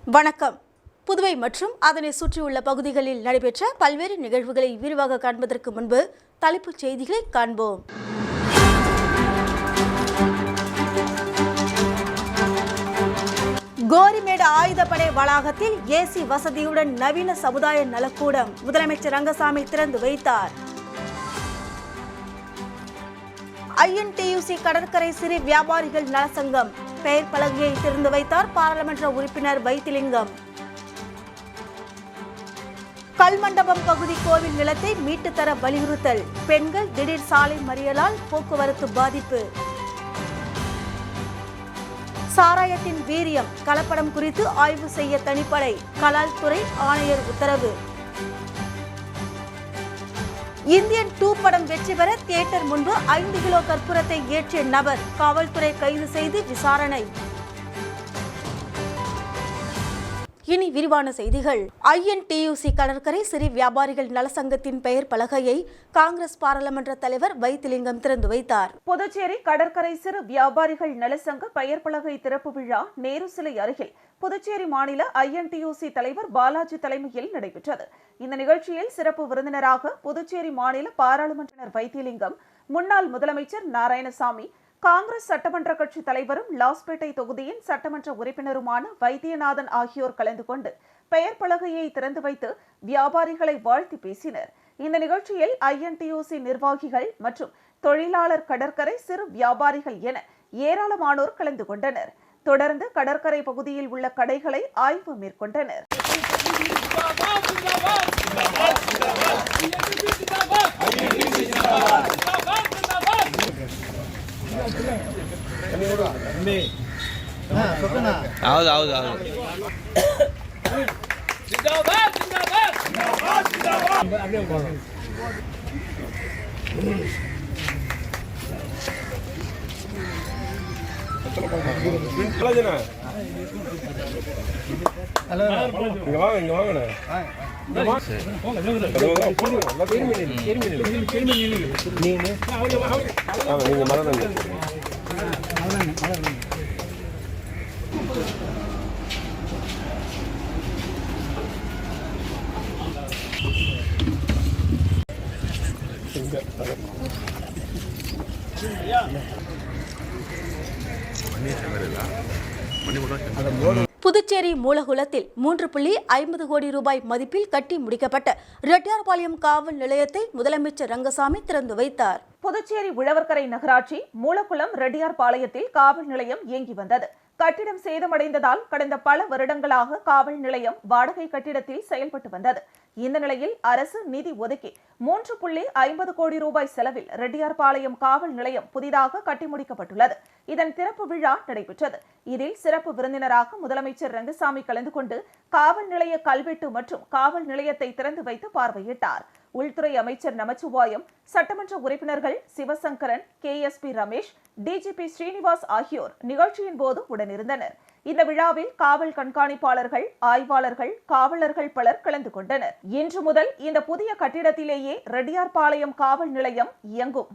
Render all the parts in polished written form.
வணக்கம். புதுவை மற்றும் அதனை சுற்றியுள்ள பகுதிகளில் நடைபெற்ற பல்வேறு நிகழ்வுகளை விரிவாக காண்பதற்கு முன்பு தலைப்புச் செய்திகளை காண்போம். கோரிமேடு ஆயுதப்படை வளாகத்தில் ஏசி வசதியுடன் நவீன சமுதாய நலக்கூடம் முதலமைச்சர் ரங்கசாமி திறந்து வைத்தார். INTUC கடற்கரை சிறு வியாபாரிகள் நலசங்கம் பெயர் பலகையை திறந்து வைத்தார் பாராளுமன்ற உறுப்பினர் வைத்திலிங்கம். கல்மண்டபம் பகுதி கோவில் நிலத்தை மீட்டு தர வலியுறுத்தல், பெண்கள் திடீர் சாலை மறியலால் போக்குவரத்து பாதிப்பு. சாராயத்தின் வீரியம் கலப்படம் குறித்து ஆய்வு செய்ய தனிப்படை, கலால் துறை ஆணையர் உத்தரவு. இந்தியன் 2 படம் வெற்றி பெற தியேட்டர் முன்பு 5 கிலோ கற்பூரத்தை ஏற்றிய நபர் காவல்துறை கைது செய்து விசாரணை. இனி விரிவான செய்திகள். INTUC கடற்கரை சிறு வியாபாரிகள் நலசங்கத்தின் பெயர் பலகையை காங்கிரஸ் பாராளுமன்ற தலைவர் வைத்திலிங்கம் திறந்து வைத்தார். புதுச்சேரி கடற்கரை சிறு வியாபாரிகள் நலசங்க பெயர் பலகை திறப்பு விழா நேரு சிலை அருகில் புதுச்சேரி மாநில INTUC தலைவர் பாலாஜி தலைமையில் நடைபெற்றது. இந்த நிகழ்ச்சியில் சிறப்பு விருந்தினராக புதுச்சேரி மாநில பாராளுமன்ற வைத்திலிங்கம், முன்னாள் முதலமைச்சர் நாராயணசாமி, காங்கிரஸ் சட்டமன்ற கட்சி தலைவரும் லாஸ்பேட்டை தொகுதியின் சட்டமன்ற உறுப்பினருமான வைத்தியநாதன் ஆகியோர் கலந்து கொண்டு பெயர் பலகையை திறந்து வைத்து வியாபாரிகளை வாழ்த்தி பேசினர். இந்த நிகழ்ச்சியில் INTUC நிர்வாகிகள் மற்றும் தொழிலாளர், கடற்கரை சிறு வியாபாரிகள் என ஏராளமானோர் கலந்து கொண்டனர். தொடர்ந்து கடற்கரை பகுதியில் உள்ள கடைகளை ஆய்வு மேற்கொண்டனர். புதுச்சேரி மூலகுளத்தில் 3.50 கோடி ரூபாய் மதிப்பில் கட்டி முடிக்கப்பட்ட ரெட்டியார்பாளையம் காவல் நிலையத்தை முதலமைச்சர் ரங்கசாமி திறந்து வைத்தார். புதுச்சேரி உழவர்கரை நகராட்சி மூலகுளம் ரெட்டியார்பாளையத்தில் காவல் நிலையம் இயங்கி வந்தது. கட்டிடம் சேதமடைந்ததால் கடந்த பல வருடங்களாக காவல் நிலையம் வாடகை கட்டிடத்தில் செயல்பட்டு வந்தது. இந்த நிலையில் அரசு நிதி ஒதுக்கி 3.50 கோடி ரூபாய் செலவில் ரெட்டியார்பாளையம் காவல் நிலையம் புதிதாக கட்டி முடிக்கப்பட்டுள்ளது. இதன் திறப்பு விழா நடைபெற்றது. இதில் சிறப்பு விருந்தினராக முதலமைச்சர் ரங்கசாமி கலந்து கொண்டு காவல் நிலைய கல்வெட்டு மற்றும் காவல் நிலையத்தை திறந்து வைத்து பார்வையிட்டார். உள்துறை அமைச்சர் நமச்சிவாயம், சட்டமன்ற உறுப்பினர்கள் சிவசங்கரன், KSP ரமேஷ், DGP ஸ்ரீனிவாஸ் ஆகியோர் நிகழ்ச்சியின் போது உடனிருந்தனர். இந்த விழாவில் காவல் கண்காணிப்பாளர்கள், ஆய்வாளர்கள், காவலர்கள் பலர் கலந்து கொண்டனர். இன்று முதல் இந்த புதிய கட்டிடத்திலேயே ரெட்டியார்பாளையம் காவல் நிலையம் இயங்கும்.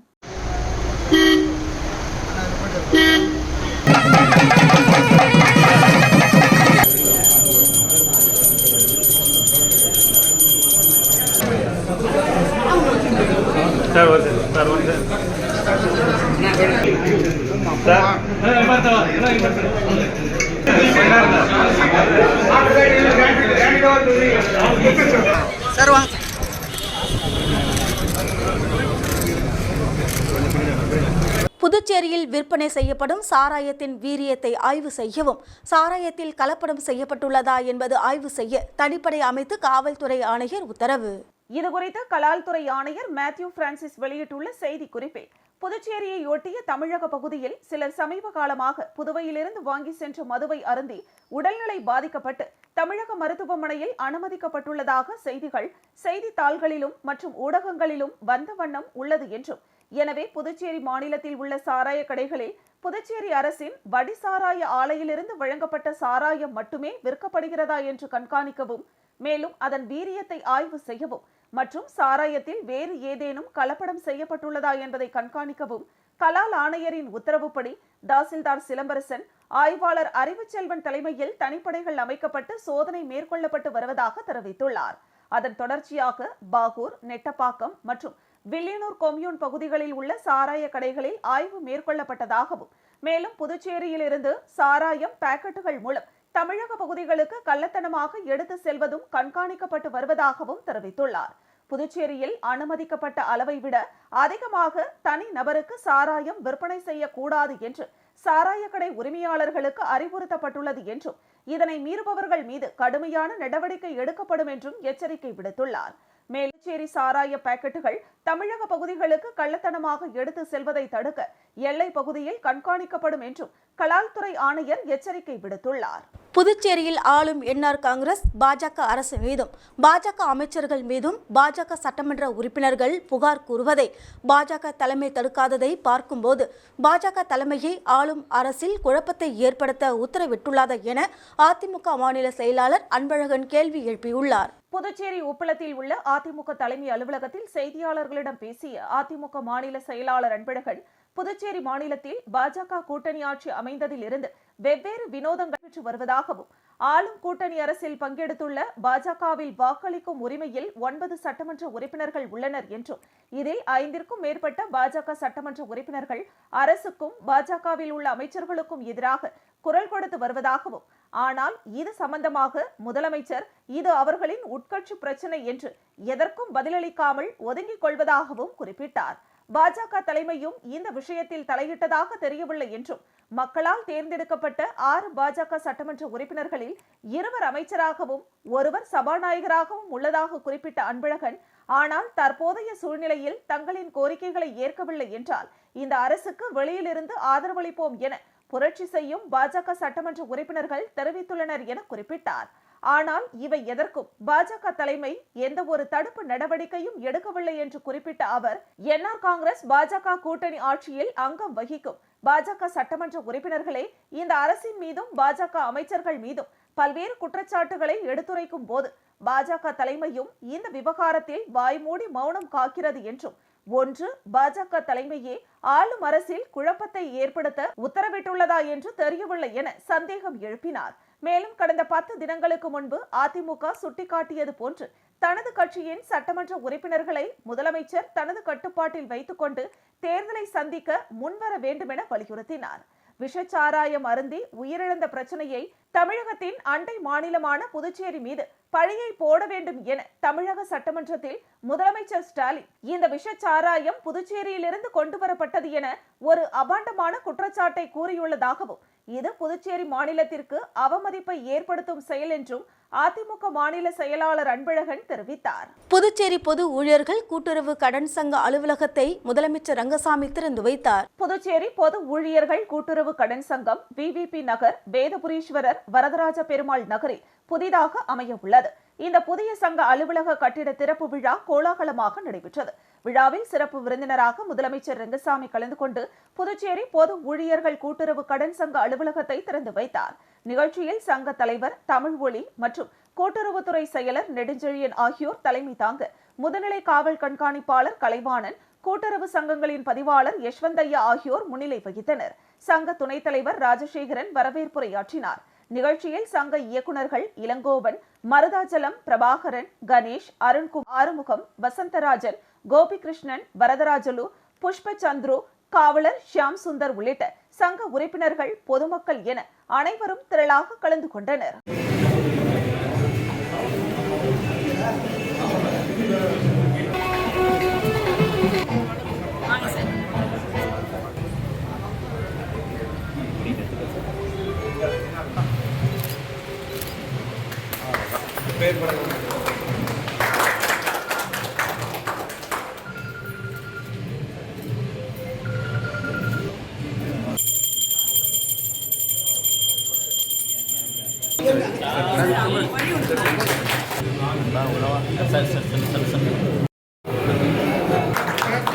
புதுச்சேரியில் விற்பனை செய்யப்படும் சாராயத்தின் வீரியத்தை ஆய்வு செய்யவும், சாராயத்தில் கலப்படம் செய்யப்பட்டுள்ளதா என்பது ஆய்வு செய்ய தனிப்படை அமைத்து காவல்துறை ஆணையர் உத்தரவு. இதுகுறித்து கலால் துறை ஆணையர் மேத்யூ பிரான்சிஸ் வெளியிட்டுள்ள செய்தி குறிப்பில், புதுச்சேரியை ஒட்டிய தமிழக பகுதியில் சிலர் சமீப காலமாக புதுவையிலிருந்து வாங்கி சென்ற மதுவை அருந்தி உடல்நிலை பாதிக்கப்பட்டு தமிழக மருத்துவமனையில் அனுமதிக்கப்பட்டுள்ளதாக செய்திகள் செய்தித்தாள்களிலும் மற்றும் ஊடகங்களிலும் வந்த வண்ணம் உள்ளது என்றும், எனவே புதுச்சேரி மாநிலத்தில் உள்ள சாராய கடைகளில் புதுச்சேரி அரசின் வடி சாராய ஆலையிலிருந்து வழங்கப்பட்ட சாராயம் மட்டுமே விற்கப்படுகிறதா என்று கண்காணிக்கவும், மேலும் அதன் வீரியத்தை ஆய்வு செய்யவும் மற்றும் சாராயத்தில் வேறு ஏதேனும் கலப்படம் செய்யப்பட்டுள்ளதா என்பதை கண்காணிக்கவும் கலால் ஆணையரின் உத்தரவுப்படி தாசில்தார் சிலம்பரசன், ஆய்வாளர் அறிவுச்செல்வன் தலைமையில் தனிப்படைகள் அமைக்கப்பட்டு சோதனை மேற்கொள்ளப்பட்டு வருவதாக தெரிவித்துள்ளார். அதன் தொடர்ச்சியாக பாகூர், நெட்டப்பாக்கம் மற்றும் வில்லியனூர் கொம்யூன் பகுதிகளில் உள்ள சாராய கடைகளில் ஆய்வு மேற்கொள்ளப்பட்டதாகவும், மேலும் புதுச்சேரியில் இருந்து சாராயம் பாக்கெட்டுகள் மூலம் தமிழக பகுதிகளுக்கு கள்ளத்தனமாக எடுத்து செல்வதும் கண்காணிக்கப்பட்டு வருவதாகவும் தெரிவித்துள்ளார். புதுச்சேரியில் அனுமதிக்கப்பட்ட அளவை விட அதிகமாக தனி நபருக்கு சாராயம் விற்பனை செய்யக்கூடாது என்று சாராய கடை உரிமையாளர்களுக்கு அறிவுறுத்தப்பட்டுள்ளது என்றும், இதனை மீறுபவர்கள் மீது கடுமையான நடவடிக்கை எடுக்கப்படும் என்றும் எச்சரிக்கை விடுத்துள்ளார். மேலுச்சேரி சாராய பாக்கெட்டுகள் தமிழக பகுதிகளுக்கு கள்ளத்தனமாக எடுத்து செல்வதை தடுக்க எல்லை பகுதியில் கண்காணிக்கப்படும் என்றும் கலால்துறை ஆணையர் எச்சரிக்கை விடுத்துள்ளார். புதுச்சேரியில் ஆளும் என்ஆர் காங்கிரஸ் பாஜக அரசு மீதும் பாஜக அமைச்சர்கள் மீதும் பாஜக சட்டமன்ற உறுப்பினர்கள் புகார் கூறுவதை பாஜக தலைமை தடுக்காததை பார்க்கும்போது பாஜக தலைமையை ஆளும் அரசில் குழப்பத்தை ஏற்படுத்த உத்தரவிட்டுள்ளதா என அதிமுக மாநில செயலாளர் அன்பழகன் கேள்வி எழுப்பியுள்ளார். புதுச்சேரி உப்பளத்தில் உள்ள அதிமுக தலைமை அலுவலகத்தில் செய்தியாளர்களிடம் பேசிய அதிமுக மாநில செயலாளர் அன்பழகன், புதுச்சேரி மாநிலத்தில் பாஜக கூட்டணி ஆட்சி அமைந்ததில் இருந்து வெவ்வேறு வினோதங்கள் பெற்று வருவதாகவும், ஆளும் கூட்டணி அரசில் பங்கெடுத்துள்ள பாஜகவில் வாக்களிக்கும் உரிமையில் 9 சட்டமன்ற உறுப்பினர்கள் உள்ளனர் என்றும், இதில் 5ற்கும் மேற்பட்ட பாஜக சட்டமன்ற உறுப்பினர்கள் அரசுக்கும் பாஜகவில் உள்ள அமைச்சர்களுக்கும் எதிராக குரல் கொடுத்து வருவதாகவும், ஆனால் இது சம்பந்தமாக முதலமைச்சர் இது அவர்களின் உட்கட்சி பிரச்சனை என்று எதற்கும் பதிலளிக்காமல் ஒதுங்கிக் கொள்வதாகவும் குறிப்பிட்டார். பாஜக தலைமையும் இந்த விஷயத்தில் தலையிட்டதாக தெரியவில்லை என்றும், மக்களால் தேர்ந்தெடுக்கப்பட்ட 6 பாஜக சட்டமன்ற உறுப்பினர்களில் 2 அமைச்சராகவும் 1 சபாநாயகராகவும் உள்ளதாக குறிப்பிட்ட அன்பழகன், ஆனால் தற்போதைய சூழ்நிலையில் தங்களின் கோரிக்கைகளை ஏற்கவில்லை என்றால் இந்த அரசுக்கு வெளியிலிருந்து ஆதரவளிப்போம் என புரட்சி செய்யும் பாஜக சட்டமன்ற உறுப்பினர்கள் தெரிவித்துள்ளனர் என குறிப்பிட்டார். ஆனால் இவை எதற்கும் பாஜக தலைமை எந்த ஒரு தடுப்பு நடவடிக்கையும் எடுக்கவில்லை என்று குறிப்பிட்ட அவர், என்ஆர் காங்கிரஸ் பாஜக கூட்டணி ஆட்சியில் அங்கம் வகிக்கும் பாஜக சட்டமன்ற உறுப்பினர்களே இந்த அரசின் மீதும் பாஜக அமைச்சர்கள் மீதும் பல்வேறு குற்றச்சாட்டுகளை எடுத்துரைக்கும் போது பாஜக தலைமையும் இந்த விவகாரத்தில் வாய்மூடி மௌனம் காக்கிறது என்றும், ஒன்று பாஜக தலைமையே ஆளும் அரசில் குழப்பத்தை ஏற்படுத்த உத்தரவிட்டுள்ளதா என்று தெரியவில்லை என சந்தேகம் எழுப்பினார். மேலும் கடந்த 10 தினங்களுக்கு முன்பு அதிமுக சுட்டிக்காட்டியது போன்று தனது கட்சியின் சட்டமன்ற உறுப்பினர்களை முதலமைச்சர் தனது கட்டுப்பாட்டில் வைத்துக் கொண்டு தேர்தலை சந்திக்க முன்வர வேண்டும் என வலியுறுத்தினார். விஷச்சாராயம் அருந்தி உயிரிழந்த பிரச்சனையை தமிழகத்தின் அண்டை மாநிலமான புதுச்சேரி மீது பழியை போட வேண்டும் என தமிழக சட்டமன்றத்தில் முதலமைச்சர் ஸ்டாலின் இந்த விஷச்சாராயம் புதுச்சேரியிலிருந்து கொண்டு வரப்பட்டது என ஒரு அபாண்டமான குற்றச்சாட்டை கூறியுள்ளதாகவும், இது புதுச்சேரி மாநிலத்திற்கு அவமதிப்பை ஏற்படுத்தும் செயல் என்றும் அதிமுக மாநில செயலாளர் அன்பழகன் தெரிவித்தார். புதுச்சேரி பொது ஊழியர்கள் கூட்டுறவு கடன் சங்க அலுவலகத்தை முதலமைச்சர் ரங்கசாமி திறந்து வைத்தார். புதுச்சேரி பொது ஊழியர்கள் கூட்டுறவு கடன் சங்கம் விவிபி நகர், வேதபுரீஸ்வரர் வரதராஜ பெருமாள் நகரில் புதிதாக அமைய உள்ளது. இந்த புதிய சங்க அலுவலக கட்டிட திறப்பு விழா கோலாகலமாக நடைபெற்றது. விழாவில் சிறப்பு விருந்தினராக முதலமைச்சர் ரங்கசாமி கலந்து கொண்டு புதுச்சேரி பொது ஊழியர்கள் கூட்டுறவு கடன் சங்க அலுவலகத்தை திறந்து வைத்தார். நிகழ்ச்சியில் சங்க தலைவர் தமிழ்ஒளி மற்றும் கூட்டுறவுத்துறை செயலர் நெடுஞ்செழியன் ஆகியோர் தலைமை தாங்க, முதுநிலை காவல் கண்காணிப்பாளர் கலைவாணன், கூட்டுறவு சங்கங்களின் பதிவாளர் யஷ்வந்தையா ஆகியோர் முன்னிலை வகித்தனர். சங்க துணைத் தலைவர் ராஜசேகரன் வரவேற்புரையாற்றினார். நிகழ்ச்சியில் சங்க இயக்குநர்கள் இளங்கோவன், மருதாச்சலம், பிரபாகரன், கணேஷ், அருண்குமார், ஆறுமுகம், வசந்தராஜன், கோபிகிருஷ்ணன், வரதராஜலு, புஷ்பச்சந்துரு, காவலர் ஷியாம் சுந்தர் உள்ளிட்ட சங்க உறுப்பினர்கள், பொதுமக்கள் என அனைவரும் திரளாக கலந்து கொண்டனர்.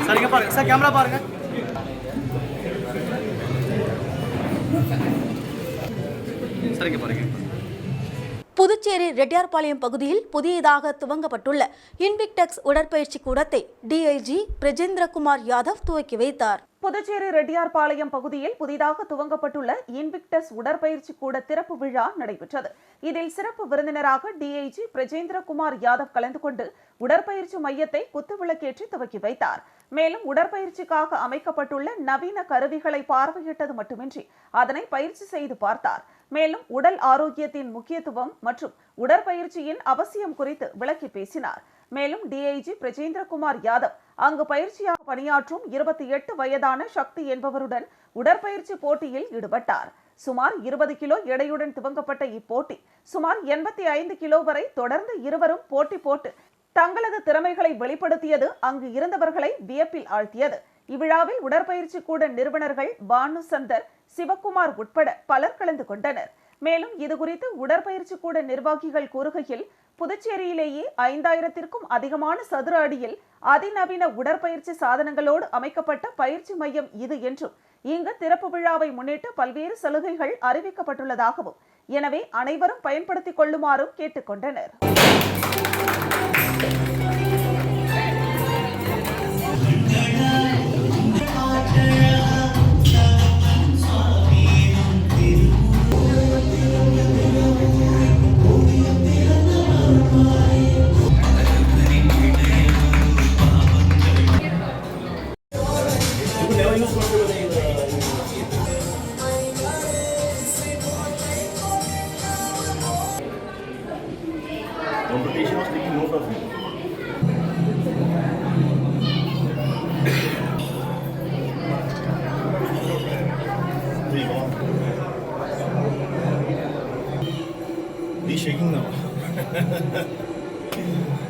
சரிங்க பாருங்க சார், கேமரா பாருங்க. சரிங்க பாருங்க. புதுச்சேரி ரெட்டியார்பாளையம் பகுதியில் புதியதாக துவங்கப்பட்டுள்ள இன்விக்டெக்ஸ் உடற்பயிற்சி கூடத்தை டிஐஜி பிரஜேந்திரகுமார் யாதவ் துவக்கி வைத்தார். புதுச்சேரி ரெட்டியார்பாளையம் பகுதியில் புதிதாக துவங்கப்பட்டுள்ள இன்விக்டஸ் உடற்பயிற்சி கூட திறப்பு விழா நடைபெற்றது. இதில் சிறப்பு விருந்தினராக டிஐஜி பிரஜேந்திரகுமார் யாதவ் கலந்து கொண்டு உடற்பயிற்சி மையத்தை குத்துவிளக்கேற்றி துவக்கி வைத்தார். மேலும் உடற்பயிற்சிக்காக அமைக்கப்பட்டுள்ள நவீன கருவிகளை பார்வையிட்டது மட்டுமின்றி அதனை பயிற்சி செய்து பார்த்தார். மேலும் உடல் ஆரோக்கியத்தின் முக்கியத்துவம் மற்றும் உடற்பயிற்சியின் அவசியம் குறித்து விளக்கி பேசினார். மேலும் டிஐஜி பிரஜேந்திரகுமார் யாதவ் அங்கு பயிற்சியாக பணியாற்றும் 28 வயதான சக்தி என்பவருடன் உடற்பயிற்சி போட்டியில் ஈடுபட்டார். சுமார் 20 கிலோ எடையுடன் துவங்கப்பட்ட இப்போட்டி சுமார் 85 கிலோ வரை தொடர்ந்து இருவரும் போட்டி போட்டு தங்களது திறமைகளை வெளிப்படுத்தியது அங்கு இருந்தவர்களை வியப்பில் ஆழ்த்தியது. இவ்விழாவில் உடற்பயிற்சி கூட நிறுவனர்கள் பானு சந்தர், சிவகுமார் உட்பட பலர் கலந்து கொண்டனர். மேலும் இதுகுறித்து உடற்பயிற்சி கூட நிர்வாகிகள் கூறுகையில், புதுச்சேரியிலேயே 5000த்திற்கும் அதிகமான சதுர அடியில் அதிநவீன உடற்பயிற்சி சாதனங்களோடு அமைக்கப்பட்ட பயிற்சி மையம் இது என்றும், இங்கு திறப்பு விழாவை முன்னிட்டு பல்வேறு சலுகைகள் அறிவிக்கப்பட்டுள்ளதாகவும், எனவே அனைவரும் பயன்படுத்திக் கொள்ளுமாறும் கேட்டுக்கொண்டனர். Competition was taking note of him. He's shaking now.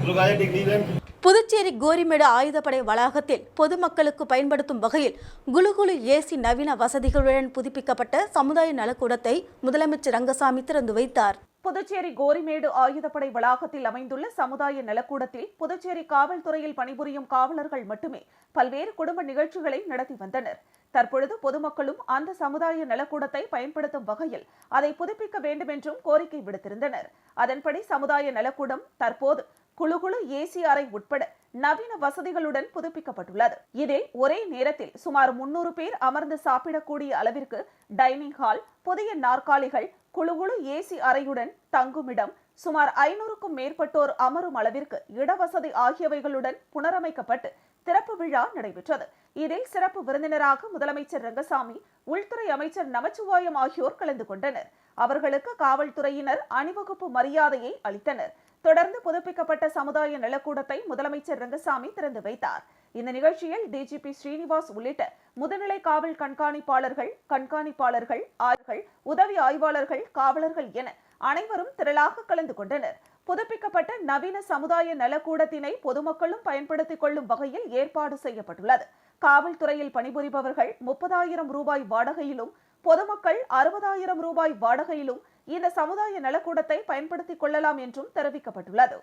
Look, I take leave and. Puducherry Gorimedu ஆயுதப்படை வளாகத்தில் பொதுமக்களுக்கு பயன்படுத்தும் வகையில் குலுகுலு ஏசி நவீன வசதிகளுடன் புதுப்பிக்கப்பட்ட சமுதாய நலக்கூடத்தை முதலமைச்சர் ரங்கசாமி திறந்து வைத்தார். புதுச்சேரி கோரிமேடு ஆயுதப்படை வளாகத்தில் அமைந்துள்ள சமுதாய நலக்கூடத்தில் புதுச்சேரி காவல்துறையில் பணிபுரியும் காவலர்கள் மட்டுமே பல்வேறு குடும்ப நிகழ்ச்சிகளை நடத்தி வந்தனர். தற்பொழுது பொதுமக்களும் அந்த சமுதாய நலக்கூடத்தை பயன்படுத்தும் வகையில் அதை புதுப்பிக்க வேண்டும் என்றும் கோரிக்கை விடுத்திருந்தனர். அதன்படி சமுதாய நலக்கூடம் தற்போது குழுகுழு ஏசி அறை உட்பட நவீன வசதிகளுடன் புதுப்பிக்கப்பட்டுள்ளது. இதில் ஒரே நேரத்தில் சுமார் 300 பேர் அமர்ந்து சாப்பிடக்கூடிய அளவிற்கு டைனிங் ஹால், புதிய நாற்காலிகள், குழுகுழு ஏசி அறையுடன் தங்குமிடம், சுமார் 500க்கும் மேற்பட்டோர் அமரும் அளவிற்கு இடவசதி ஆகியவைகளுடன் புனரமைக்கப்பட்டு திறப்பு விழா நடைபெற்றது. இதில் சிறப்பு விருந்தினராக முதலமைச்சர் ரங்கசாமி, உள்துறை அமைச்சர் நமச்சிவாயம் ஆகியோர் கலந்து கொண்டனர். அவர்களுக்கு காவல்துறையினர் அணிவகுப்பு மரியாதையை அளித்தனர். தொடர்ந்து புதுப்பிக்கப்பட்ட சமுதாய நலக்கூடத்தை முதலமைச்சர் ரங்கசாமி திறந்து வைத்தார். இந்த நிகழ்ச்சியில் டிஜிபி ஸ்ரீனிவாஸ் உள்ளிட்ட முதுநிலை காவல் கண்காணிப்பாளர்கள், ஆய்வாளர்கள், உதவி ஆய்வாளர்கள், காவலர்கள் என அனைவரும் திரளாக கலந்து கொண்டனர். புதுப்பிக்கப்பட்ட நவீன சமுதாய நலக்கூடத்தினை பொதுமக்களும் பயன்படுத்திக் கொள்ளும் வகையில் ஏற்பாடு செய்யப்பட்டுள்ளது. காவல்துறையில் பணிபுரிபவர்கள் 30,000 ரூபாய் வாடகையிலும், பொதுமக்கள் 60,000 ரூபாய் வாடகையிலும் இந்த சமுதாய நலக்கூடத்தை பயன்படுத்திக் கொள்ளலாம் என்றும் தெரிவிக்கப்பட்டுள்ளது.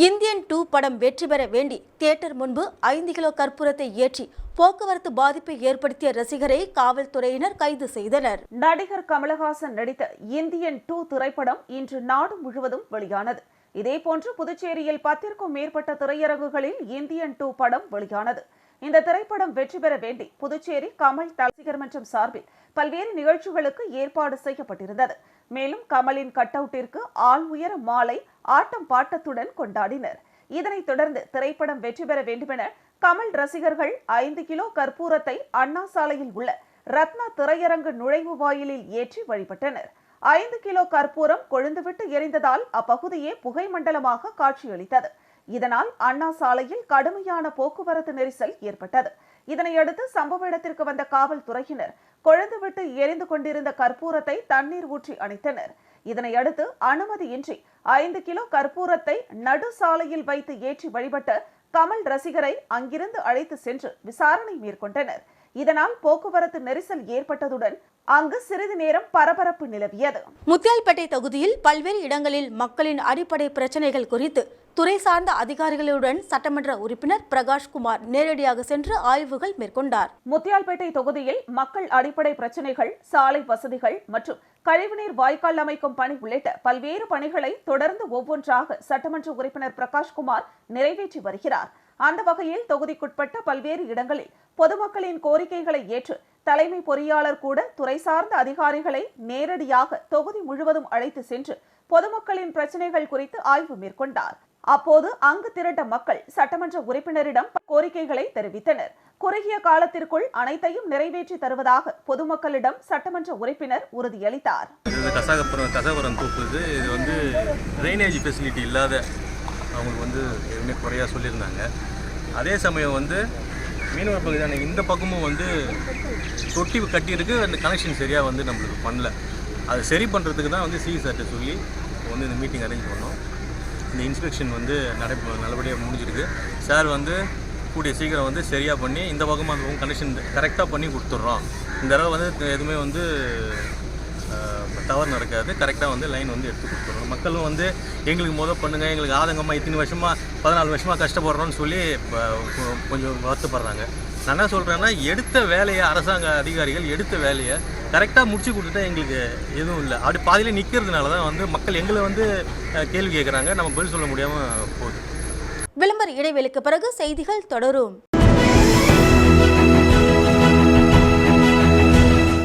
இந்தியன் 2 படம் வெற்றி பெற வேண்டி தியேட்டர் முன்பு 5 கிலோ கற்பூரத்தை ஏற்றி போக்குவரத்து பாதிப்பை ஏற்படுத்திய ரசிகரை காவல்துறையினர் கைது செய்தனர். நடிகர் கமலஹாசன் நடித்த இந்தியன் 2 திரைப்படம் இன்று நாடு முழுவதும் வெளியானது. இதேபோன்று புதுச்சேரியில் 10க்கும் மேற்பட்ட திரையரங்குகளில் இந்தியன் 2 படம் வெளியானது. இந்த திரைப்படம் வெற்றி பெற வேண்டி புதுச்சேரி கமல் ரசிகர் மன்றம் சார்பில் பல்வேறு நிகழ்ச்சிகளுக்கு ஏற்பாடு செய்யப்பட்டிருந்தது. மேலும் கமலின் கட் அவுட்டிற்கு ஆள் உயர மாலை ஆட்டம் பாட்டத்துடன் கொண்டாடினர். இதனைத் தொடர்ந்து திரைப்படம் வெற்றி பெற வேண்டுமென கமல் ரசிகர்கள் 5 கிலோ கற்பூரத்தை அண்ணா சாலையில் உள்ள ரத்னா திரையரங்கு நுழைவு வாயிலில் ஏற்றி வழிபட்டனர். 5 கிலோ கற்பூரம் கொழுந்துவிட்டு எரிந்ததால் அப்பகுதியே புகை மண்டலமாக காட்சியளித்தது. இதனால் அண்ணா சாலையில் கடுமையான போக்குவரத்து நெரிசல் ஏற்பட்டது. இதனையடுத்து சம்பவ இடத்திற்கு வந்த காவல்துறையினர் கொழுந்துவிட்டு எரிந்து கொண்டிருந்த கற்பூரத்தை தண்ணீர் ஊற்றி அணைத்தனர். இதனையடுத்து அனுமதியின்றி 5 கிலோ கற்பூரத்தை நடு சாலையில் வைத்து ஏற்றி வழிபட்ட கமல் ரசிகரை அங்கிருந்து அழைத்து சென்று விசாரணை மேற்கொண்டனர். இதனால் போக்குவரத்து நெரிசல் ஏற்பட்டதுடன் அங்கு சிறிது நேரம் பரபரப்பு நிலவியது. முத்தியால்பேட்டை தொகுதியில் பல்வேறு இடங்களில் மக்களின் அடிப்படை பிரச்சனைகள் குறித்து துறை சார்ந்த அதிகாரிகளுடன் சட்டமன்ற உறுப்பினர் பிரகாஷ்குமார் நேரடியாக சென்று ஆய்வுகள் மேற்கொண்டார். முத்தியால்பேட்டை தொகுதியில் மக்கள் அடிப்படை பிரச்சனைகள், சாலை வசதிகள் மற்றும் கழிவுநீர் வாய்க்கால் அமைக்கும் பணி உள்ளிட்ட பல்வேறு பணிகளை தொடர்ந்து ஒவ்வொன்றாக சட்டமன்ற உறுப்பினர் பிரகாஷ்குமார் நிறைவேற்றி வருகிறார். அந்த வகையில் தொகுதிக்குட்பட்ட பல்வேறு இடங்களில் பொதுமக்களின் கோரிக்கைகளை ஏற்று தலைமை பொறியாளர் கூட துறை சார்ந்த அதிகாரிகளை நேரடியாக தொகுதி முழுவதும் அழைத்து சென்று பொதுமக்களின் பிரச்சனைகள் குறித்து ஆய்வு மேற்கொண்டார். அப்போது அங்கு திரண்ட மக்கள் சட்டமன்ற உறுப்பினரிடம் கோரிக்கைகளை தெரிவித்தனர். குறுகிய காலத்திற்குள் அனைத்தையும் நிறைவேற்றி தருவதாக பொதுமக்களிடம் சட்டமன்ற உறுப்பினர் உறுதியளித்தார். கசாபுரம் தோப்பு இது வந்து ட்ரைனேஜ் ஃபெசிலிட்டி இல்லாத அவங்களுக்கு வந்து எதுவுமே குறையாக சொல்லியிருந்தாங்க. அதே சமயம் வந்து மீனவர் பகுதியான இந்த பக்கமும் வந்து தொட்டி கட்டியிருக்கு, அந்த கனெக்ஷன் சரியாக வந்து நம்மளுக்கு பண்ணல. அதை சரி பண்ணுறதுக்கு தான் வந்து சிஎஸ்ஆர்ட்ட சொல்லி வந்து இந்த மீட்டிங் அரேஞ்ச் பண்ணோம். இந்த இன்ஸ்பெக்ஷன் வந்து நல்லபடியாக முடிஞ்சிருக்கு. சார் வந்து கூடிய சீக்கிரம் வந்து சரியாக பண்ணி இந்த பக்கமாக அந்த பக்கம் கனெக்ஷன் கரெக்டாக பண்ணி கொடுத்துட்றோம். இந்த தடவை வந்து எதுவுமே வந்து தவறு நடக்காது, கரெக்டாக வந்து லைன் வந்து எடுத்து கொடுத்துட்றோம். மக்களும் வந்து எங்களுக்கு பண்ணுங்கள், எங்களுக்கு ஆதங்கமாக இத்தனை வருஷமாக 14 வருஷமாக கஷ்டப்படுறோன்னு சொல்லி கொஞ்சம் வருத்தப்படுறாங்க. நான் என்ன சொல்கிறேன்னா, எடுத்த வேலையை அரசாங்க அதிகாரிகள் எடுத்த வேலையை கரெக்டாக முடிச்சு கொடுத்துட்டா எங்களுக்கு எதுவும் இல்லை. அப்படி பாதியிலே நிற்கிறதுனால தான் வந்து மக்கள் எங்களை வந்து கேள்வி கேட்குறாங்க, நம்ம பதில் சொல்ல முடியாமல் போகுது. விளம்பர இடைவெளிக்கு பிறகு செய்திகள் தொடரும்.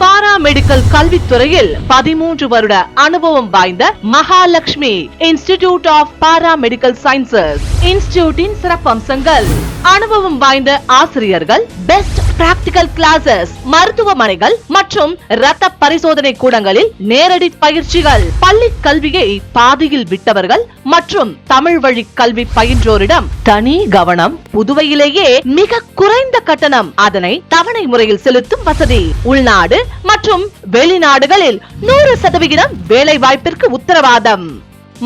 பாராமெடிக்கல் கல்வித்துறையில் 13 வருட அனுபவம் வாய்ந்த Mahalakshmi institute of paramedical sciences இன்ஸ்டிடியூட்டின் சிறப்பம்சங்கள்: அனுபவம் வாய்ந்த ஆசிரியர்கள், பெஸ்ட் பிராக்டிகல் கிளாஸஸ், மருத்துவமனைகள் மற்றும் இரத்த பரிசோதனை கூடங்களில் நேரடி பயிற்சிகள். பள்ளி கல்வியை பாதியில் விட்டவர்கள் மற்றும் தமிழ் வழி கல்வி பயின்றோரிடம் தனி கவனம். புதுவையிலேயே மிக குறைந்த கட்டணம், அதனை தவணை முறையில் செலுத்தும் வசதி. உள்நாடு மற்றும் வெளிநாடுகளில் 100% வேலை வாய்ப்பிற்கு உத்தரவாதம்.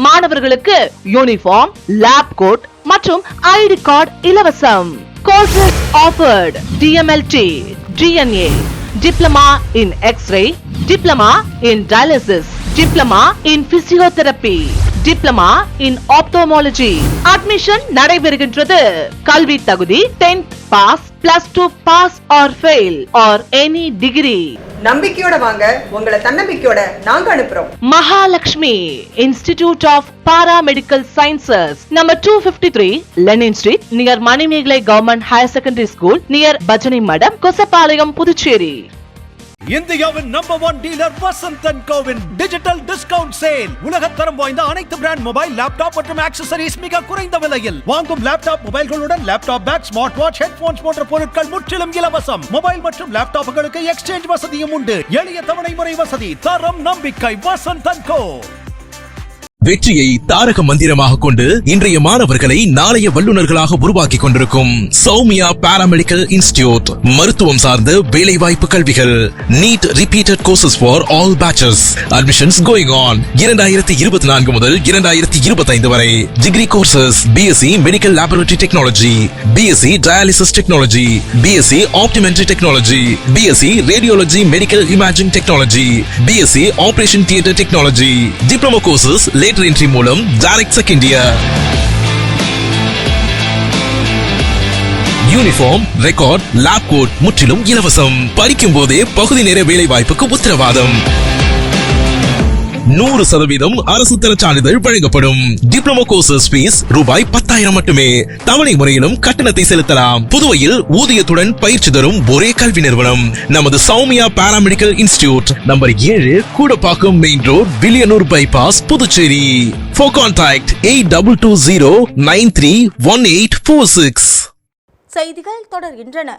மாணவர்களுக்கு யூனிஃபார்ம், லேப் கோட் மற்றும் ஐடி கார்டு இலவசம். Courses offered: DMLT, DNA, Diploma in X-ray, Diploma in Dialysis, Diploma in Physiotherapy, Diploma in Ophthalmology. Admission நடைபெறுகின்றது. கல்வி தகுதி 10th pass, +2 pass or fail or any degree. நம்பிக்கையோட வாங்க, உங்களை தன்னம்பிக்கையோட நாங்க அனுப்புறோம். Mahalakshmi institute of paramedical sciences, number 253 Lenin street, near Manimegalai government higher secondary school, near பஜனை மடம், கொசப்பாளையம், புதுச்சேரி. இந்தியாவின் நம்பர் 1 டீலர் வசந்த் அண்ட் கோவின் டிஜிட்டல் டிஸ்கவுண்ட் சேல். உலகத்தரம் வாய்ந்த அனைத்து பிராண்ட் மொபைல், லேப்டாப் மற்றும் ஆக்சசரிஸ் மிக குறைந்த விலையில். வாங்கும் லேப்டாப் மொபைல்களுடன் laptop bag, smart watch, headphones போன்ற பொருட்கள் முற்றிலும் இலவசம். மொபைல் மற்றும் லேப்டாப்புகளுக்கு எக்ஸ்சேஞ்ச் வசதியும் உண்டு. எளிய தவணை முறை வசதி. தரம், நம்பிக்கை. வசந்த் அண்ட் கோ. வெற்றியை தாரக மந்திரமாக கொண்டு இன்றைய மாணவர்களை நாளைய வல்லுநர்களாக உருவாக்கி கொண்டிருக்கும் சௌமியா பாராமெடிக்கல் இன்ஸ்டிடியூட். மருத்துவம் சார்ந்த வேலைவாய்ப்பு கல்விகள். NEET repeated courses for all batches. Admissions going on. 2024 முதல் 2025 வரை. Degree courses: BSc medical laboratory technology, BSc dialysis technology, BSc optometry technology, BSc radiology medical imaging technology, BSc operation theatre technology. Diploma courses lateral entry மூலம் direct second year. Uniform, record, lab coat முற்றிலும் இலவசம். படிக்கும் போதே பகுதி நேர வேலை வாய்ப்புக்கு உத்தரவாதம். 100% அரசு தர சான்றிதழ் வழங்கப்படும். டிப்ளமோ கோர்சஸ் ஃபீஸ் ரூபாய் 10,000 மட்டுமே. தவணை முறையிலும் கட்டணத்தை செலுத்தலாம். புதுவையில் ஊதியத்துடன் பயிற்சி தரும் ஒரே கல்வி நிறுவனம் நமது Soumya paramedical institute, number 7, Koodapakkam main road, Villianur bypass, Puducherry. For contact 8220931846. செய்திகள் தொடர்கின்றன.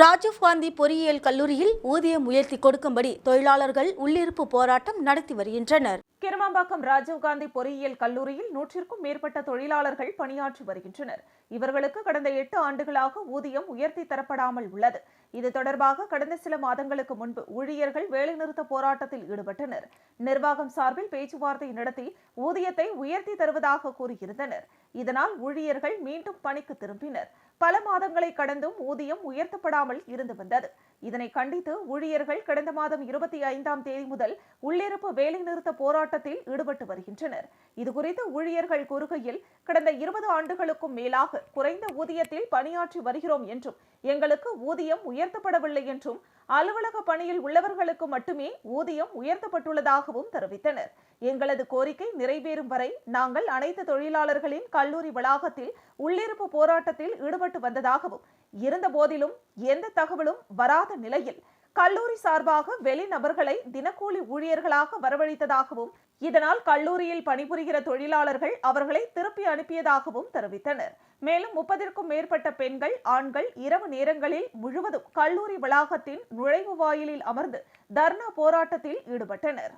ராஜீவ் காந்தி பொறியியல் கல்லூரியில் ஊதியம் உயர்த்தி கொடுக்கும்படி தொழிலாளர்கள் உள்ளிருப்பு போராட்டம் நடத்தி வருகின்றனர். கிருமாம்பாக்கம் ராஜீவ்காந்தி பொறியியல் கல்லூரியில் 100க்கும் மேற்பட்ட தொழிலாளர்கள் பணியாற்றி வருகின்றனர். இவர்களுக்கு கடந்த 8 ஆண்டுகளாக ஊதியம் உயர்த்தி தரப்படாமல் உள்ளது. இது தொடர்பாக கடந்த சில மாதங்களுக்கு முன்பு ஊழியர்கள் வேலைநிறுத்த போராட்டத்தில் ஈடுபட்டனர். நிர்வாகம் சார்பில் பேச்சுவார்த்தை நடத்தி ஊதியத்தை உயர்த்தி தருவதாக கூறியிருந்தனர். இதனால் ஊழியர்கள் மீண்டும் பணிக்கு திரும்பினர். பல மாதங்களை கடந்தும் ஊதியம் உயர்த்தப்படாமல் இருந்து வந்தது. இதனை கண்டித்து ஊழியர்கள் கடந்த மாதம் 25ஆம் தேதி முதல் உள்ளிருப்பு வேலைநிறுத்த போராட்டத்தில் ஈடுபட்டு வருகின்றனர். இதுகுறித்து ஊழியர்கள் கூறுகையில், கடந்த 20 ஆண்டுகளுக்கும் மேலாக குறைந்த ஊதியத்தில் பணியாற்றி வருகிறோம் என்றும் எங்களுக்கு ஊதியம் உயர்த்தப்படவில்லை என்றும் அலுவலக பணியில் உள்ளவர்களுக்கு மட்டுமே ஊதியம் உயர்த்தப்பட்டுள்ளதாகவும் தெரிவித்தனர். எங்களது கோரிக்கை நிறைவேறும் வரை நாங்கள் அனைத்து தொழிலாளர்களின் கல்லூரி வளாகத்தில் உள்ளிருப்பு போராட்டத்தில் ஈடுபட்டு வந்ததாகவும், இருந்த போதிலும் எந்த தகவலும் வராத நிலையில் கல்லூரி சார்பாக வெளிநபர்களை தினக்கூலி ஊழியர்களாக வரவழைத்ததாகவும், இதனால் கல்லூரியில் பணிபுரிகிற தொழிலாளர்கள் அவர்களை திருப்பி அனுப்பியதாகவும் தெரிவித்தனர். மேலும் 30க்கும் மேற்பட்ட பெண்கள், ஆண்கள் இரவு நேரங்களில் முழுவதும் கல்லூரி வளாகத்தின் நுழைவு வாயிலில் அமர்ந்து தர்ணா போராட்டத்தில் ஈடுபட்டனர்.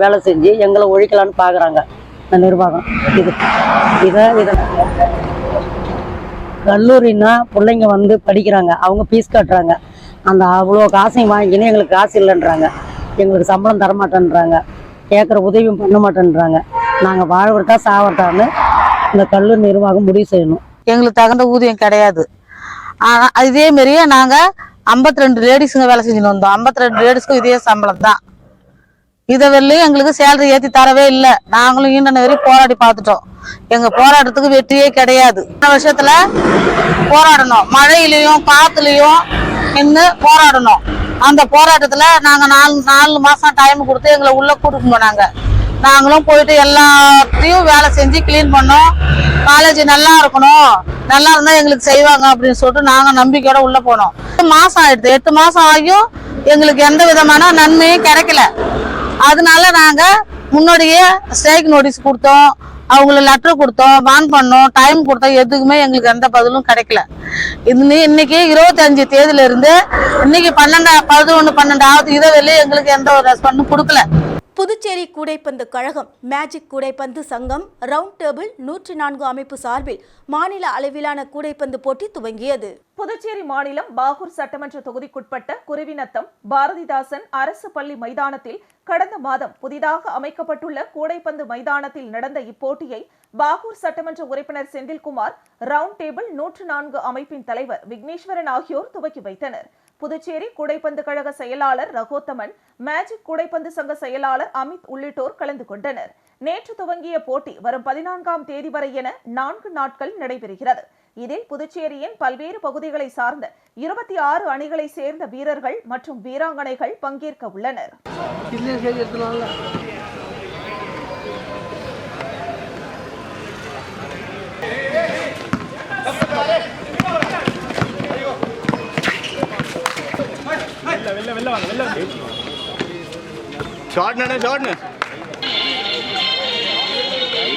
வேலை செஞ்சு எங்களை ஒழிக்கலான்னு பாக்குறாங்க நிர்வாகம். கல்லூரின்னா பிள்ளைங்க வந்து படிக்கிறாங்க, அவங்க ஃபீஸ் கட்டுறாங்க. அந்த அவ்வளோ காசையும் வாங்கிக்கின்னு எங்களுக்கு காசு இல்லைன்றாங்க. எங்களுக்கு சம்பளம் தரமாட்டேன்றாங்க. கேட்குற உதவியும் பண்ண மாட்டேன்றாங்க. நாங்கள் வாழ்வதற்கா சாவட்டான்னு இந்த கல்லூரி நிர்வாகம் முடிவு செய்யணும். எங்களுக்கு தகுந்த ஊதியம் கிடையாது. ஆனால் இதே மாரியே நாங்கள் 52 லேடிஸுங்க வேலை செஞ்சுன்னு வந்தோம். 52 லேடிஸ்க்கும் இதே சம்பளம் தான். இதை வெளியும் எங்களுக்கு சேலரி ஏற்றி தரவே இல்லை. நாங்களும் ஈண்டன வரையும் போராடி பார்த்துட்டோம். எங்கள் போராட்டத்துக்கு வெற்றியே கிடையாது. இந்த வருஷத்துல போராடணும், மழையிலையும் காத்துலையும் நின்று போராடணும். அந்த போராட்டத்தில் நாங்கள் 4 மாதம் டைம் கொடுத்து எங்களை உள்ளே கூட்டிட்டு போனாங்க. நாங்களும் போயிட்டு எல்லாத்தையும் வேலை செஞ்சு கிளீன் பண்ணோம். காலேஜ் நல்லா இருக்கணும், நல்லா இருந்தால் எங்களுக்கு செய்வாங்க அப்படின்னு சொல்லிட்டு நாங்கள் நம்பிக்கையோட உள்ளே போனோம். 8 மாதம் ஆயிடுது. 8 மாதம் ஆகியும் எங்களுக்கு எந்த விதமான நன்மையும் கிடைக்கல. அதனால நாங்கள் முன்னாடியே ஸ்ட்ரைக் நோட்டீஸ் கொடுத்தோம், அவங்களுக்கு லெட்டர் கொடுத்தோம், வான் பண்ணோம், டைம் கொடுத்தோம். எதுக்குமே எங்களுக்கு எந்த பதிலும் கிடைக்கல. இன்னைக்கு 25 தேதியில இருந்து இன்னைக்கு 11 12 இதை வெளியே எங்களுக்கு எந்த ஒரு ரெஸ்பான்ஸும் கொடுக்கல. புதுச்சேரி கூடைப்பந்து கழகம், மேஜிக் கூடைப்பந்து சங்கம், ரவுண்ட் டேபிள் 104 அமைப்பு சார்பில் மாநில அளவிலான கூடைப்பந்து போட்டி துவங்கியது. புதுச்சேரி மாநிலம் பாகூர் சட்டமன்ற தொகுதிக்குட்பட்ட குருவிநத்தம் பாரதிதாசன் அரசு பள்ளி மைதானத்தில் கடந்த மாதம் புதிதாக அமைக்கப்பட்டுள்ள கூடைப்பந்து மைதானத்தில் நடந்த இப்போட்டியை பாகூர் சட்டமன்ற உறுப்பினர் செந்தில்குமார், ரவுண்ட் டேபிள் 104 அமைப்பின் தலைவர் விக்னேஸ்வரன் ஆகியோர் துவக்கி வைத்தனர். புதுச்சேரி கூடைப்பந்து கழக செயலாளர் ரகோத்தமன், மேஜிக் கூடைப்பந்து சங்க செயலாளர் அமித் உள்ளிட்டோர் கலந்து கொண்டனர். நேற்று துவங்கிய போட்டி வரும் 14ஆம் தேதி வரை என 4 நாட்கள் நடைபெறுகிறது. இதில் புதுச்சேரியின் பல்வேறு பகுதிகளை சார்ந்த 26 அணிகளை சேர்ந்த வீரர்கள் மற்றும் வீராங்கனைகள் பங்கேற்க உள்ளனர்.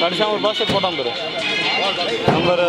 கடைசியாக ஒரு பாஸ்கெட் போட்டான் பேர் நம்பர்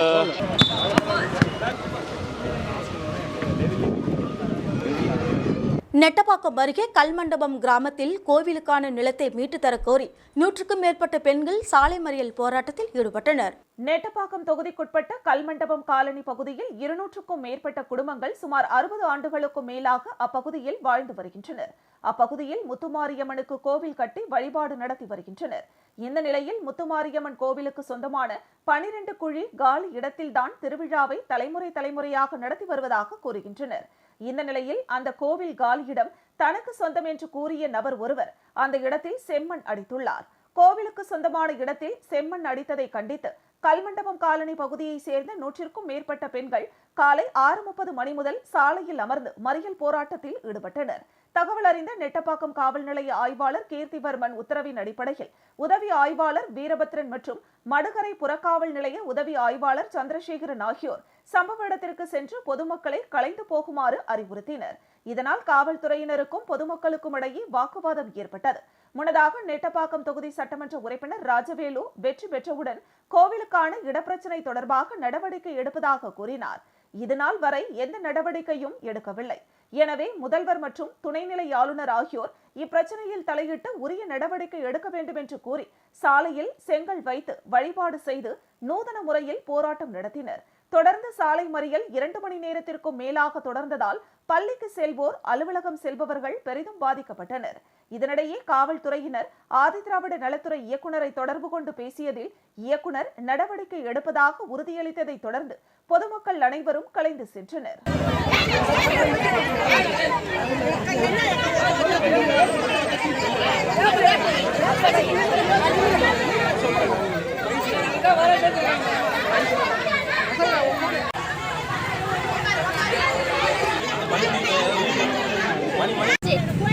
நெட்டப்பாக்கம் அருகே கல்மண்டபம் கிராமத்தில் கோவிலுக்கான நிலத்தை மீட்டு தர கோரி 100க்கும் மேற்பட்ட பெண்கள் சாலை மறியல் போராட்டத்தில் ஈடுபட்டனர். நெட்டப்பாக்கம் தொகுதிக்குட்பட்ட கல்மண்டபம் காலனி பகுதியில் 200க்கும் மேற்பட்ட குடும்பங்கள் சுமார் 60 ஆண்டுகளுக்கும் மேலாக அப்பகுதியில் வாழ்ந்து வருகின்றனர். அப்பகுதியில் முத்துமாரியம்மனுக்கு கோவில் கட்டி வழிபாடு நடத்தி வருகின்றனர். இந்த நிலையில் முத்துமாரியம்மன் கோவிலுக்கு சொந்தமான 12 குழி காலி இடத்தில்தான் திருவிழாவை தலைமுறையாக நடத்தி வருவதாக கூறுகின்றனர். இந்த நிலையில் அந்த கோவில் காலியிடம் தனக்கு சொந்தம் என்று கூறிய நபர் ஒருவர் அந்த இடத்தில் செம்மண் அடித்துள்ளார். கோவிலுக்கு சொந்தமான இடத்தில் செம்மண் அடித்ததை கண்டித்து கல்மண்டபம் காலனி பகுதியை சேர்ந்த 100க்கும் மேற்பட்ட பெண்கள் காலை 6:30 மணி முதல் சாலையில் அமர்ந்து மறியல் போராட்டத்தில் ஈடுபட்டனர். தகவல் அறிந்த நெட்டப்பாக்கம் காவல் நிலைய ஆய்வாளர் கீர்த்திவர்மன் உத்தரவின் அடிப்படையில் உதவி ஆய்வாளர் வீரபத்ரன் மற்றும் மடுகரை புறக்காவல் நிலைய உதவி ஆய்வாளர் சந்திரசேகரன் ஆகியோர் சம்பவ இடத்திற்கு சென்று பொதுமக்களை கலைந்து போகுமாறு அறிவுறுத்தினர். இதனால் காவல்துறையினருக்கும் பொதுமக்களுக்கும் இடையே வாக்குவாதம் ஏற்பட்டது. முன்னதாக நெட்டப்பாக்கம் தொகுதி சட்டமன்ற உறுப்பினர் ராஜவேலு வெற்றி பெற்றவுடன் கோவிலுக்கான இடப்பிரச்சினை தொடர்பாக நடவடிக்கை எடுப்பதாக கூறினார். இதுநாள் வரை எந்த நடவடிக்கையும் எடுக்கவில்லை. எனவே முதல்வர் மற்றும் துணைநிலை ஆளுநர் ஆகியோர் இப்பிரச்சனையில் தலையிட்டு உரிய நடவடிக்கை எடுக்க வேண்டும் என்று கூறி சாலையில் செங்கல் வைத்து வழிபாடு செய்து நூதன முறையில் போராட்டம் நடத்தினர். தொடர்ந்து சாலை மறியல் 2 மணி நேரத்திற்கும் மேலாக தொடர்ந்ததால் பள்ளிக்கு செல்வோர், அலுவலகம் செல்பவர்கள் பெரிதும் பாதிக்கப்பட்டனர். இதனிடையே காவல்துறையினர் ஆதிதிராவிட நலத்துறை இயக்குநரை தொடர்பு கொண்டு பேசியதில் இயக்குநர் நடவடிக்கை எடுப்பதாக உறுதியளித்ததை தொடர்ந்து பொதுமக்கள் அனைவரும் கலைந்து சென்றனர்.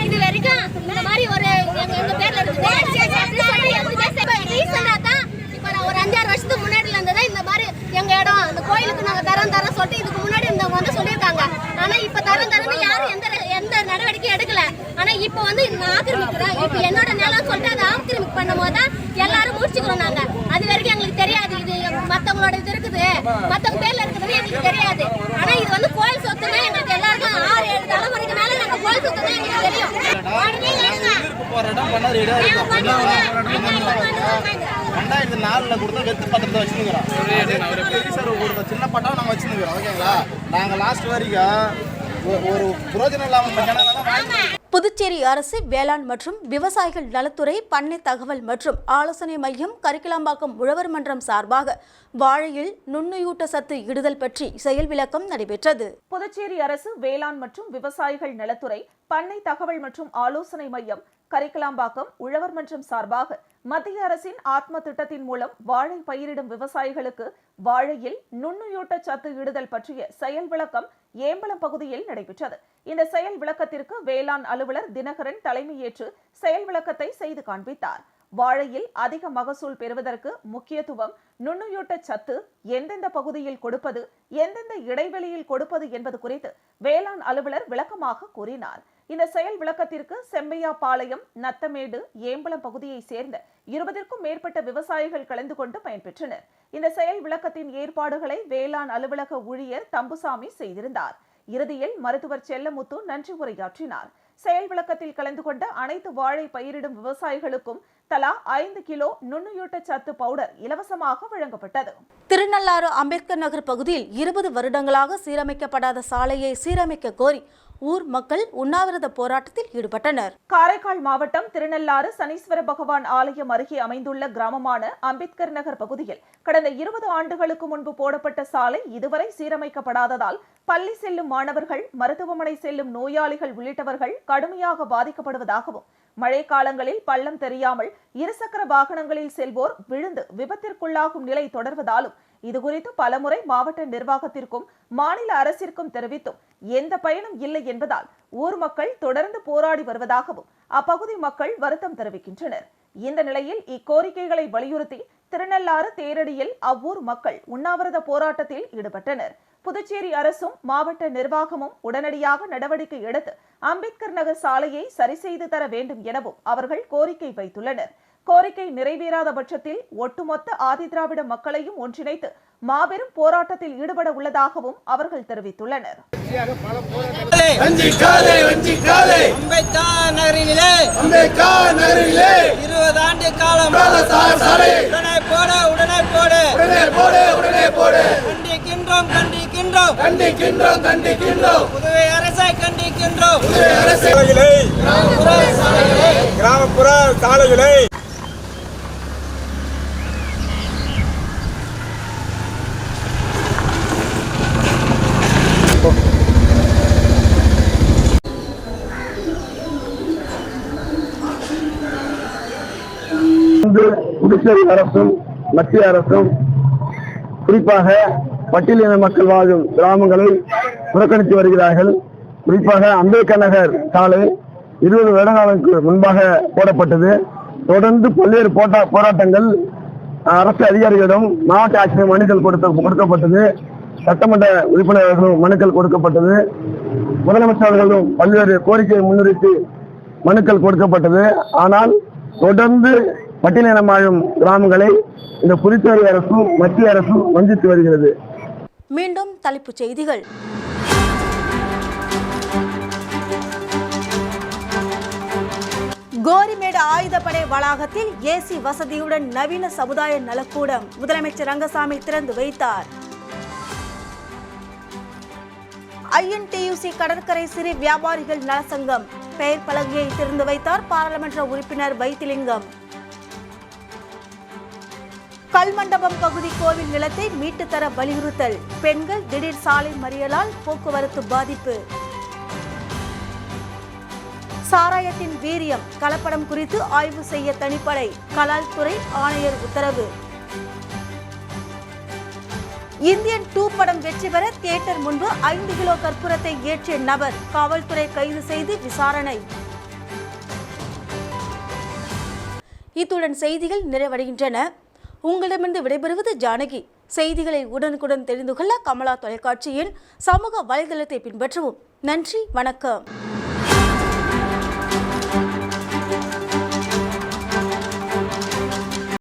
இது வரைக்கும் இந்த மாதிரி ஒரு எங்க பேர்ல இருக்குது. இப்ப ஒரு 5-6 வருஷத்துக்கு முன்னாடில இருந்ததா இந்த மாதிரி எங்க இடம் அந்த கோயிலுக்கு நாங்க தரம் சொல்லிட்டு இதுக்கு முன்னாடி இருந்தவங்க வந்து சொல்லியிருக்காங்க. ஆனா இப்ப தரம்னு யாரும் எந்த நடவடிக்கையும் எடுக்கல. ஆனா இப்ப வந்து ஆக்கிரமிக்கிறோம். இப்ப என்னோட நிலம் சொல்லிட்டு அதை ஆக்கிரமிப்பு பண்ணும் போதுதான் எல்லாரும் முடிச்சுக்கிறோம். நாங்க அது வரைக்கும் எங்களுக்கு தெரியாது. இது மத்தவங்களோட இது இருக்குது, மத்தவங்க பேர்ல இருக்குதுன்னு எங்களுக்கு தெரியாது. ஆனா இது வந்து கோயில் சொத்துன்னா எங்களுக்கு எல்லாருக்கும் 6-7 தலைமுறைக்கு மேல நாங்க கோயில் சொத்துன்னா எங்களுக்கு தெரியும். 2004 கொடுத்த வெத்து பத்திரத்தை வச்சுருக்கிறோம். சின்ன பட்டம் நாங்கள் வச்சுருக்கிறோம். ஓகேங்களா, நாங்கள் லாஸ்ட் வரைக்கும் ஒரு புரோஜனம் இல்லாமல். புதுச்சேரி அரசு வேளாண் மற்றும் விவசாயிகள் நலத்துறை, பண்ணை தகவல் மற்றும் ஆலோசனை மையம், கரிக்கலாம்பாக்கம் உழவர் மன்றம் சார்பாக வாழையில் நுண்ணுயூட்ட சத்து இடுதல் பற்றி செயல் விளக்கம் நடைபெற்றது. புதுச்சேரி அரசு வேளாண் மற்றும் விவசாயிகள் நலத்துறை, பண்ணை தகவல் மற்றும் ஆலோசனை மையம், கரிக்கலாம்பாக்கம் உழவர் மன்றம் சார்பாக மத்திய அரசின் ஆத்ம திட்டத்தின் மூலம் வாழை பயிரிடும் விவசாயிகளுக்கு வாழையில் நுண்ணுயூட்ட சத்து இடுதல் பற்றிய செயல் விளக்கம் ஏம்பலம் பகுதியில் நடைபெற்றது. இந்த செயல் விளக்கத்திற்கு வேளாண் அலுவலர் தினகரன் தலைமையேற்று செயல் விளக்கத்தை செய்து காண்பித்தார். வாழையில் அதிக மகசூல் பெறுவதற்கு முக்கியத்துவம், நுண்ணுயூட்ட சத்து எந்தெந்த பகுதியில் கொடுப்பது, எந்தெந்த இடைவெளியில் கொடுப்பது என்பது குறித்து வேளாண் அலுவலர் விளக்கமாக கூறினார். இந்த செயல் விளக்கத்திற்கு செம்மையாபாளையம், நத்தமேடு, ஏம்பலம் பகுதியை சேர்ந்த 20க்கும் மேற்பட்ட விவசாயிகள் கலந்து கொண்டு பயன்பெற்றனர். இந்த செயல் விளக்கத்தின் ஏற்பாடுகளை வேளாண் அலுவலக ஊழியர் தம்புசாமி செய்திருந்தார். இறுதியில் மருத்துவர் செல்லமுத்து நன்றி உரையாற்றினார். செயல் விளக்கத்தில் கலந்து கொண்ட அனைத்து வாழை பயிரிடும் விவசாயிகளுக்கும் தலா 5 கிலோ நுண்ணுயூட்ட சத்து பவுடர் இலவசமாக வழங்கப்பட்டது. திருநள்ளாறு அம்பேத்கர் நகர் பகுதியில் 20 வருடங்களாக சீரமைக்கப்படாத சாலையை சீரமைக்க கோரி ஊர் மக்கள் உண்ணாவிரத போராட்டத்தில் ஈடுபட்டனர். காரைக்கால் மாவட்டம் திருநள்ளாறு சனீஸ்வர பகவான் ஆலயம் அருகே அமைந்துள்ள கிராமமான அம்பேத்கர் நகர் பகுதியில் கடந்த 20 ஆண்டுகளுக்கு முன்பு போடப்பட்ட சாலை இதுவரை சீரமைக்கப்படாததால் பள்ளி செல்லும் மாணவர்கள், மருத்துவமனை செல்லும் நோயாளிகள் உள்ளிட்டவர்கள் கடுமையாக பாதிக்கப்படுவதாகவும், மழை காலங்களில் பள்ளம் தெரியாமல் இருசக்கர வாகனங்களில் செல்வோர் விழுந்து விபத்திற்குள்ளாகும் நிலை தொடர்வதாலும் இதுகுறித்து பலமுறை மாவட்ட நிர்வாகத்திற்கும் மாநில அரசிற்கும் தெரிவித்தும் எந்த பயனும் இல்லை என்பதால் ஊர் மக்கள் தொடர்ந்து போராடி வருவதாகவும் அப்பகுதி மக்கள் வருத்தம் தெரிவிக்கின்றனர். இந்த நிலையில் இக்கோரிக்கைகளை வலியுறுத்தி திருநள்ளாறு தேரடியில் அவ்வூர் மக்கள் உண்ணாவிரத போராட்டத்தில் ஈடுபட்டனர். புதுச்சேரி அரசும் மாவட்ட நிர்வாகமும் உடனடியாக நடவடிக்கை எடுத்து அம்பேத்கர் நகர் சாலையை சரி செய்து தர வேண்டும் எனவும் அவர்கள் கோரிக்கை வைத்துள்ளனர். கோரிக்கை நிறைவேறாத பட்சத்தில் ஒட்டுமொத்த ஆதிதிராவிட மக்களையும் ஒன்றிணைத்து மாபெரும் போராட்டத்தில் ஈடுபட உள்ளதாகவும் அவர்கள் தெரிவித்துள்ளனர். கிராமப்புற சாலைகளை புதுச்சேரி அரசும் மத்திய அரசும் குறிப்பாக பட்டியலின மக்கள் வாழும் கிராமங்களை புறக்கணித்து வருகிறார்கள். குறிப்பாக அம்பேத்கர் நகர் சாலை 20 வருடங்களுக்கு முன்பாக போடப்பட்டது. தொடர்ந்து பல்வேறு போராட்டங்கள் அரசு அதிகாரிகளிடம் மாவட்ட ஆட்சியர் மனுக்கள் கொடுக்கப்பட்டது. சட்டமன்ற உறுப்பினர்களும் மனுக்கள் கொடுக்கப்பட்டது. முதலமைச்சர் அவர்களும் பல்வேறு கோரிக்கையை முன்னிறுத்தி மனுக்கள் கொடுக்கப்பட்டது. ஆனால் தொடர்ந்து பட்டியலினமாகும் கிராமங்களை இந்த புதுச்சேரி அரசும் மத்திய அரசும் வஞ்சித்து வருகிறது. மீண்டும் தலைப்புச் செய்திகள். கோரிமேடு ஆயுதப்படை வளாகத்தில் ஏசி வசதியுடன் நவீன சமுதாய நலக்கூடம் முதலமைச்சர் ரங்கசாமி திறந்து வைத்தார். INTUC கடற்கரை சிறு வியாபாரிகள் நலசங்கம் பெயர் பலகையை திறந்து வைத்தார் பாராளுமன்ற உறுப்பினர் வைத்திலிங்கம். கல்மண்டபம் பகுதி கோவில் நிலத்தை மீட்டு தர வலியுறுத்தல், பெண்கள் திடீர் சாலை மறியலால் போக்குவரத்து பாதிப்பு. சாராயத்தின் வீரியம் கலப்படம் குறித்து ஆய்வு செய்ய தனிப்படை, கலால் துறை ஆணையர் உத்தரவு. இந்தியன் 2 படம் வெற்றி பெற தியேட்டர் முன்பு 5 கிலோ கற்பூரத்தை ஏற்றிய நபர் காவல்துறை கைது செய்து விசாரணை. இத்துடன் செய்திகள் நிறைவடைகின்றன. உங்களிடமிருந்து விடைபெறுவது ஜானகி. செய்திகளை உடனுக்குடன் தெரிந்து கொள்ள கமலா தொலைக்காட்சியின் சமூக வலைதளத்தை பின்பற்றவும். நன்றி, வணக்கம்.